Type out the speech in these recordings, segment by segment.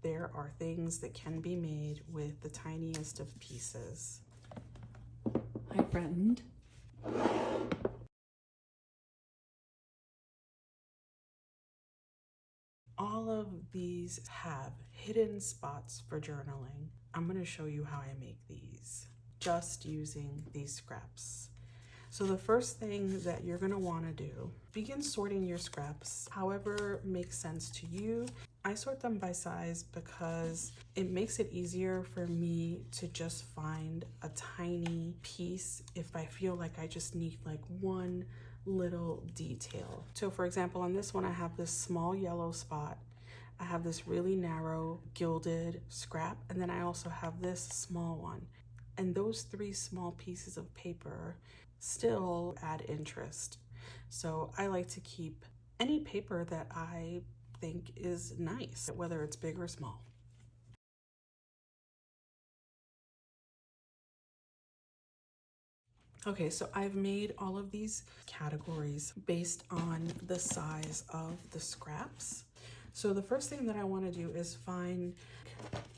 there are things that can be made with the tiniest of pieces. Hi, friend. All of these have hidden spots for journaling. I'm going to show you how I make these just using these scraps. So the first thing that you're going to want to do, begin sorting your scraps however makes sense to you. I sort them by size because it makes it easier for me to just find a tiny piece if I feel like I just need like one little detail. So for example, on this one, I have this small yellow spot. I have this really narrow gilded scrap, and then I also have this small one. And those three small pieces of paper still add interest. So I like to keep any paper that I think is nice, whether it's big or small. Okay, so I've made all of these categories based on the size of the scraps. So the first thing that I want to do is find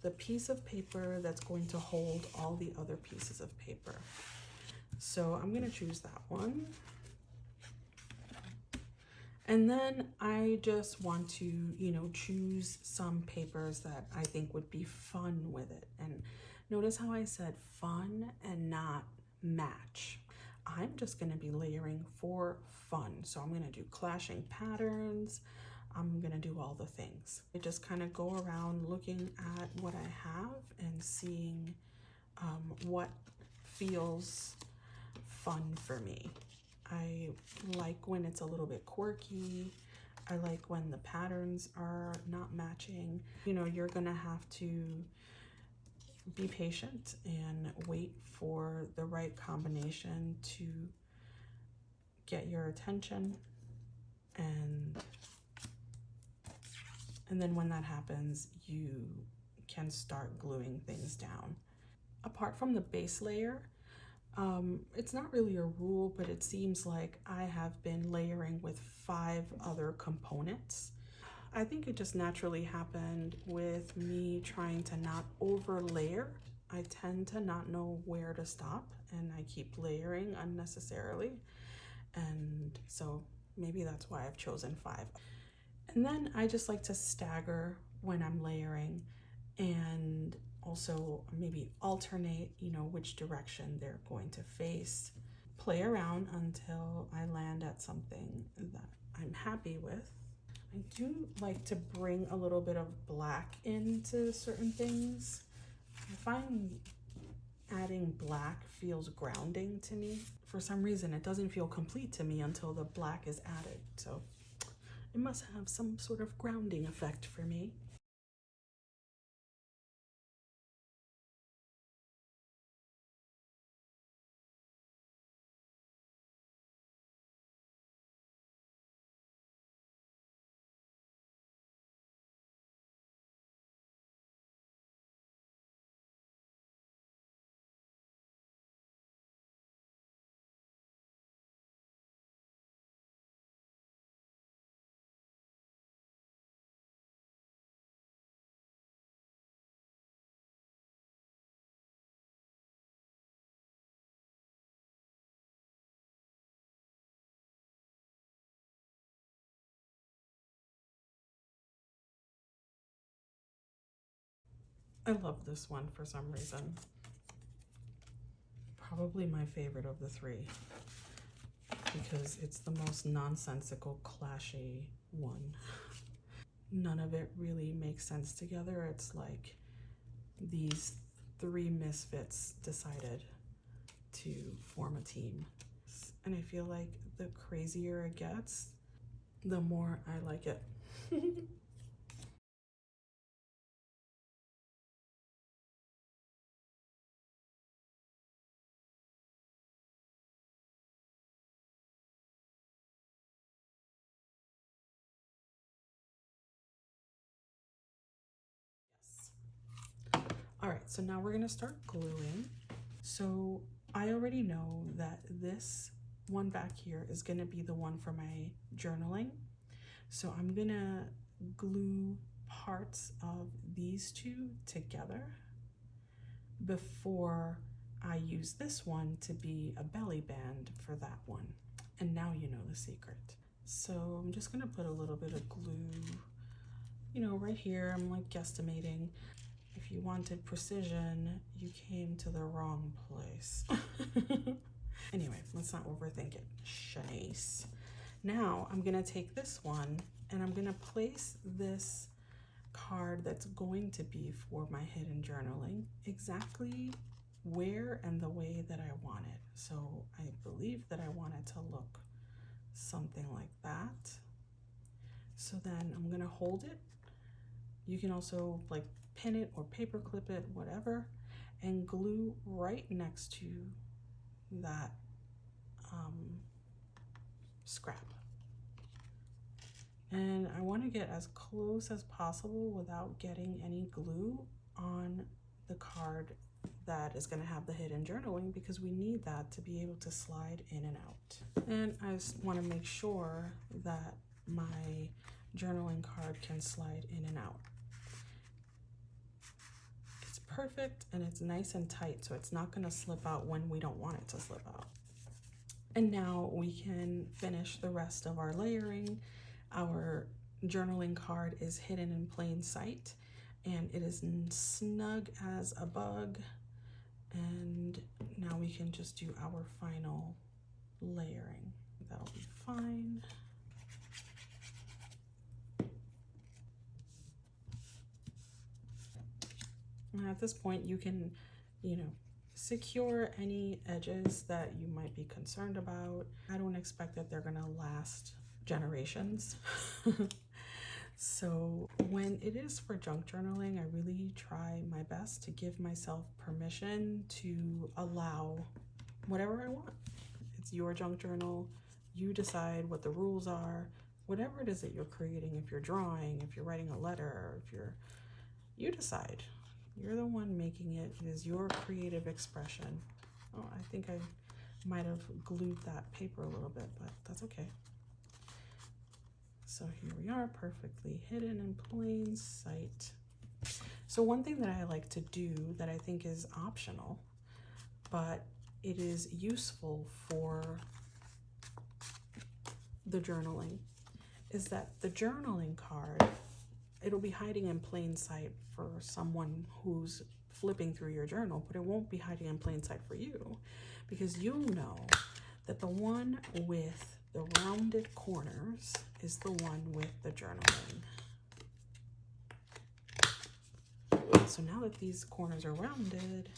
the piece of paper that's going to hold all the other pieces of paper. So I'm going to choose that one. And then I just want to, choose some papers that I think would be fun with it. And notice how I said fun and not match. I'm just going to be layering for fun. So I'm going to do clashing patterns. I'm going to do all the things. I just kind of go around looking at what I have and seeing what feels fun for me. I like when it's a little bit quirky. I like when the patterns are not matching. You're gonna have to be patient and wait for the right combination to get your attention. And then when that happens, you can start gluing things down. Apart from the base layer, it's not really a rule, but it seems like I have been layering with 5 other components. I think it just naturally happened with me trying to not over layer. I tend to not know where to stop and I keep layering unnecessarily. And so maybe that's why I've chosen 5. And then I just like to stagger when I'm layering and also maybe alternate, which direction they're going to face. Play around until I land at something that I'm happy with. I do like to bring a little bit of black into certain things. I find adding black feels grounding to me. For some reason, it doesn't feel complete to me until the black is added. So it must have some sort of grounding effect for me. I love this one for some reason. Probably my favorite of the 3 because it's the most nonsensical, clashy one. None of it really makes sense together. It's like these 3 misfits decided to form a team. And I feel like the crazier it gets, the more I like it. All right, so now we're gonna start gluing. So I already know that this one back here is gonna be the one for my journaling. So I'm gonna glue parts of these two together before I use this one to be a belly band for that one. And now you know the secret. So I'm just gonna put a little bit of glue, you know, right here. I'm like guesstimating. If you wanted precision, you came to the wrong place. Anyway, let's not overthink it. Shanice. Now I'm gonna take this one and I'm gonna place this card that's going to be for my hidden journaling exactly where and the way that I want it. So I believe that I want it to look something like that. So then I'm gonna hold it. You can also like pin it or paper clip it, whatever, and glue right next to that scrap. And I want to get as close as possible without getting any glue on the card that is going to have the hidden journaling, because we need that to be able to slide in and out. And I just want to make sure that my journaling card can slide in and out. It's perfect and it's nice and tight, so it's not going to slip out when we don't want it to slip out. And now we can finish the rest of our layering. Our journaling card is hidden in plain sight and it is snug as a bug. And now we can just do our final layering. That'll be fine. And at this point, you can, you know, secure any edges that you might be concerned about. I don't expect that they're gonna last generations. So when it is for junk journaling, I really try my best to give myself permission to allow whatever I want. It's your junk journal. You decide what the rules are, whatever it is that you're creating. If you're drawing, if you're writing a letter, you decide. You're the one making it. It is your creative expression. Oh, I think I might have glued that paper a little bit, but that's okay. So here we are, perfectly hidden in plain sight. So one thing that I like to do that I think is optional, but it is useful for the journaling, is that the journaling card, it'll be hiding in plain sight for someone who's flipping through your journal, but it won't be hiding in plain sight for you, because you'll know that the one with the rounded corners is the one with the journaling. So now that these corners are rounded,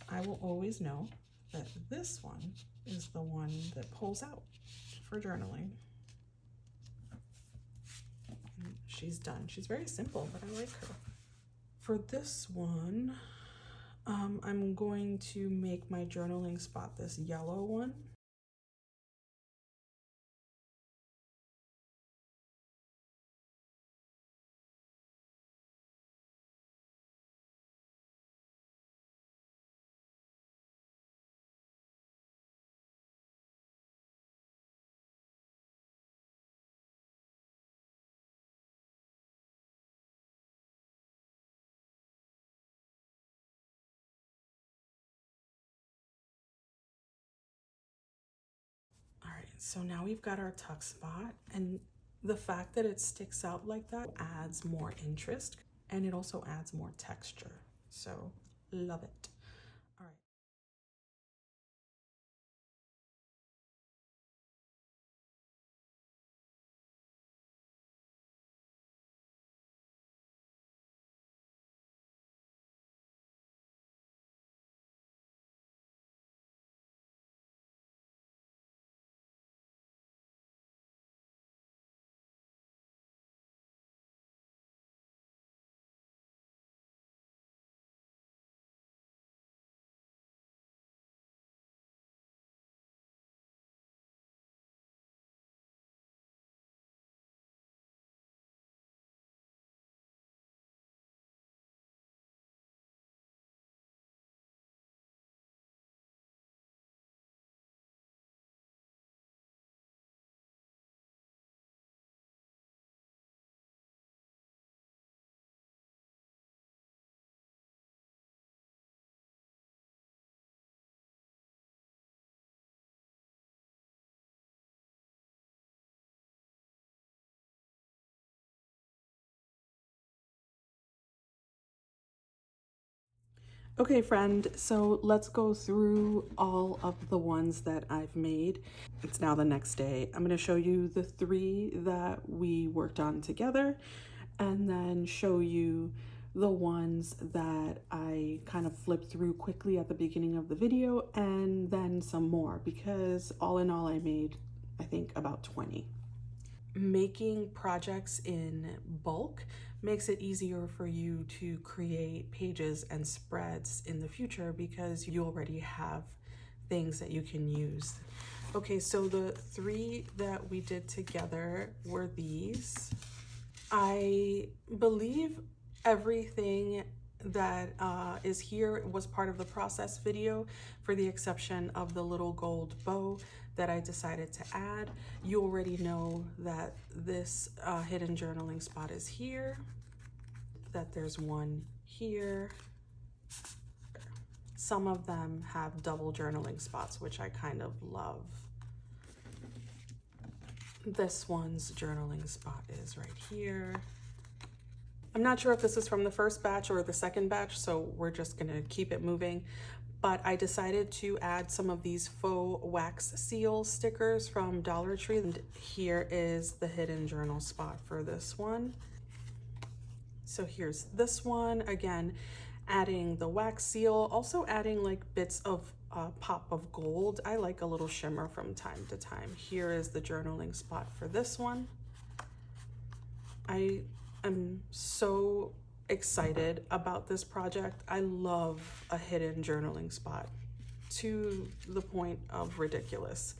I will always know that this one is the one that pulls out for journaling. And she's done. She's very simple, but I like her. For this one, I'm going to make my journaling spot this yellow one. All right, so now we've got our tuck spot, and the fact that it sticks out like that adds more interest, and it also adds more texture. So love it. All right. Okay, friend, so let's go through all of the ones that I've made. It's now the next day. I'm going to show you the 3 that we worked on together, and then show you the ones that I kind of flipped through quickly at the beginning of the video, and then some more, because all in all I made, I think, about 20. Making projects in bulk makes it easier for you to create pages and spreads in the future because you already have things that you can use. Okay, so the 3 that we did together were these. I believe everything that is here was part of the process video, for the exception of the little gold bow that I decided to add. You already know that this hidden journaling spot is here, that there's one here. Some of them have double journaling spots, which I kind of love. This one's journaling spot is right here. I'm not sure if this is from the first batch or the second batch, so we're just gonna keep it moving. But I decided to add some of these faux wax seal stickers from Dollar Tree. And here is the hidden journal spot for this one. So here's this one, again, adding the wax seal, also adding like bits of pop of gold. I like a little shimmer from time to time. Here is the journaling spot for this one. I'm so excited about this project. I love a hidden journaling spot to the point of ridiculous.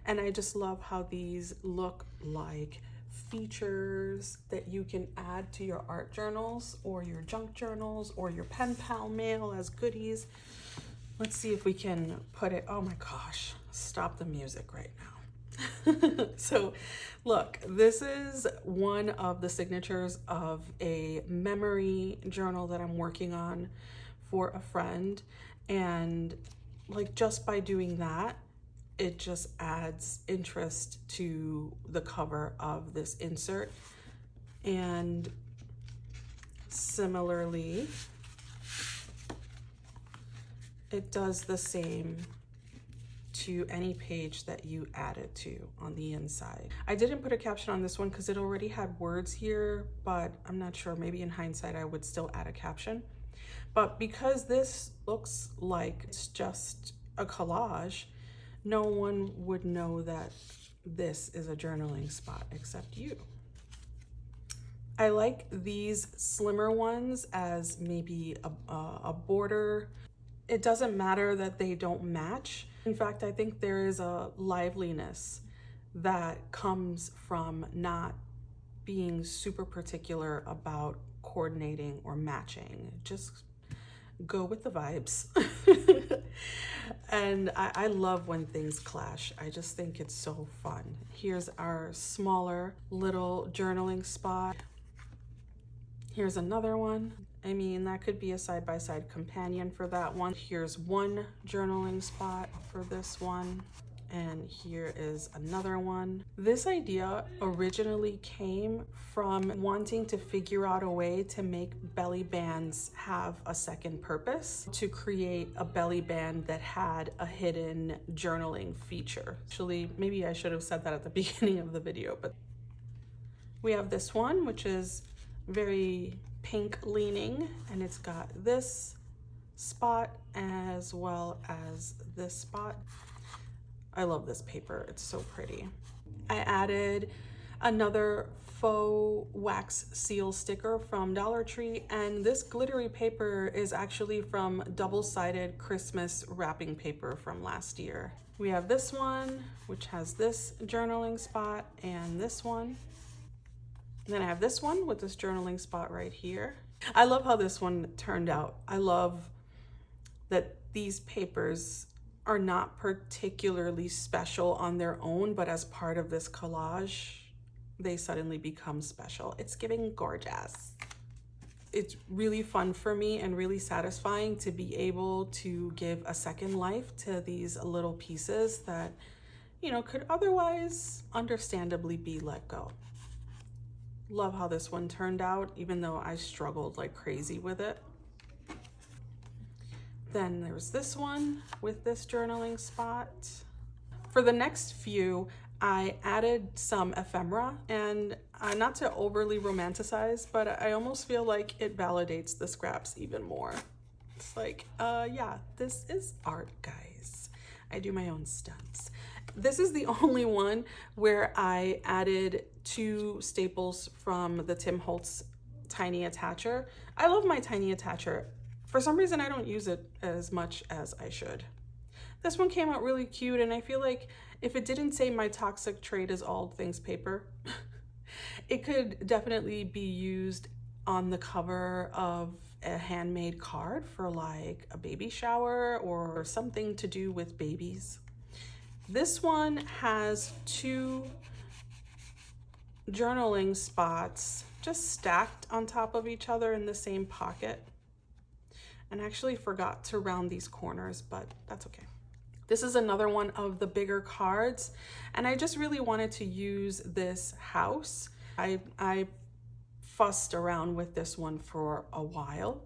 And I just love how these look like features that you can add to your art journals or your junk journals or your pen pal mail as goodies. Let's see if we can put it, oh my gosh, stop the music right now. So look, this is one of the signatures of a memory journal that I'm working on for a friend. And like, just by doing that, it just adds interest to the cover of this insert. And similarly, it does the same to any page that you add it to on the inside. I didn't put a caption on this one because it already had words here, but I'm not sure, maybe in hindsight I would still add a caption. But because this looks like it's just a collage, no one would know that this is a journaling spot except you. I like these slimmer ones as maybe a border. It doesn't matter that they don't match. In fact, I think there is a liveliness that comes from not being super particular about coordinating or matching. Just go with the vibes. And I love when things clash. I just think it's so fun. Here's our smaller little journaling spot. Here's another one. I mean, that could be a side-by-side companion for that one. Here's one journaling spot for this one. And here is another one. This idea originally came from wanting to figure out a way to make belly bands have a second purpose, to create a belly band that had a hidden journaling feature. Actually, maybe I should have said that at the beginning of the video, but we have this one, which is very pink leaning, and it's got this spot as well as this spot. I love this paper, it's so pretty. I added another faux wax seal sticker from Dollar Tree, and this glittery paper is actually from double-sided Christmas wrapping paper from last year. We have this one, which has this journaling spot, and this one. And then I have this one with this journaling spot right here. I love how this one turned out. I love that these papers are not particularly special on their own, but as part of this collage, they suddenly become special. It's giving gorgeous. It's really fun for me and really satisfying to be able to give a second life to these little pieces that, you know, could otherwise understandably be let go. Love how this one turned out, even though I struggled like crazy with it. Then there's this one with this journaling spot. For the next few, I added some ephemera, and not to overly romanticize, but I almost feel like it validates the scraps even more. It's like, yeah, this is art, guys. I do my own stunts. This is the only one where I added 2 staples from the Tim Holtz tiny attacher. I love my tiny attacher. For some reason, I don't use it as much as I should. This one came out really cute, and I feel like if it didn't say my toxic trait is all things paper, it could definitely be used on the cover of a handmade card for like a baby shower or something to do with babies. This one has 2 journaling spots just stacked on top of each other in the same pocket. And I actually forgot to round these corners, but that's okay. This is another one of the bigger cards, and I just really wanted to use this house. I fussed around with this one for a while,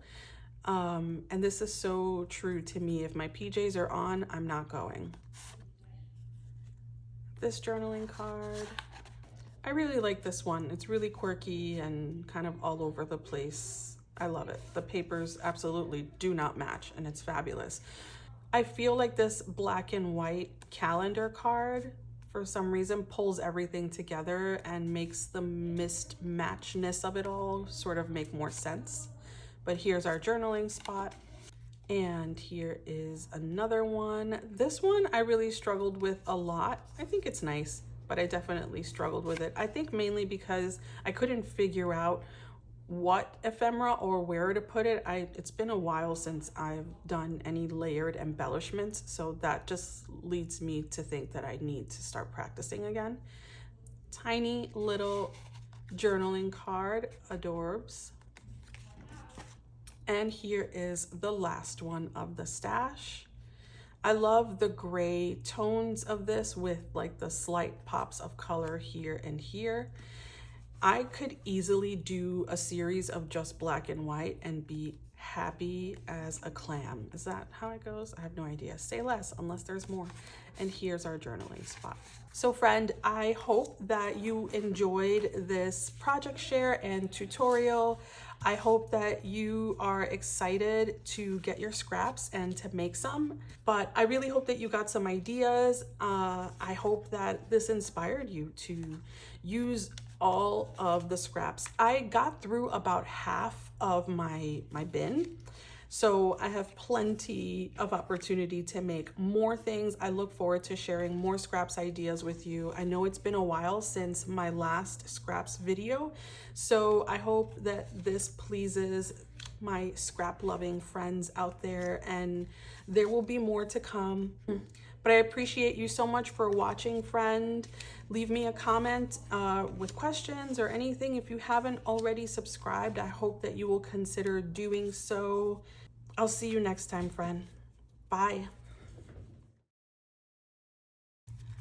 and this is so true to me. If my PJs are on, I'm not going. This journaling card, I really like this one. It's really quirky and kind of all over the place. I love it. The papers absolutely do not match, and it's fabulous. I feel like this black and white calendar card, for some reason, pulls everything together and makes the mismatchness of it all sort of make more sense. But here's our journaling spot. And here is another one. This one I really struggled with a lot. I think it's nice, but I definitely struggled with it. I think mainly because I couldn't figure out what ephemera or where to put it. It's been a while since I've done any layered embellishments, so that just leads me to think that I need to start practicing again. Tiny little journaling card, adorbs. And here is the last one of the stash. I love the gray tones of this with like the slight pops of color here and here. I could easily do a series of just black and white and be happy as a clam. Is that how it goes? I have no idea. Say less unless there's more. And here's our journaling spot. So friend, I hope that you enjoyed this project share and tutorial. I hope that you are excited to get your scraps and to make some, but I really hope that you got some ideas. I hope that this inspired you to use all of the scraps. I got through about half of my bin, so I have plenty of opportunity to make more things. I look forward to sharing more scraps ideas with you. I know it's been a while since my last scraps video, so I hope that this pleases my scrap loving friends out there, and there will be more to come. But I appreciate you so much for watching, friend. Leave me a comment with questions or anything. If you haven't already subscribed, I hope that you will consider doing so. I'll see you next time, friend. Bye.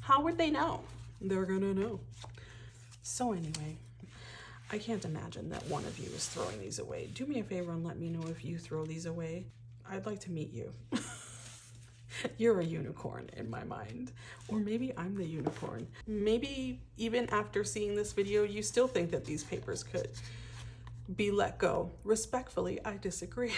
How would they know? They're gonna know. So anyway, I can't imagine that one of you is throwing these away. Do me a favor and let me know if you throw these away. I'd like to meet you. You're a unicorn in my mind. Or maybe I'm the unicorn. Maybe even after seeing this video, you still think that these papers could be let go. Respectfully, I disagree.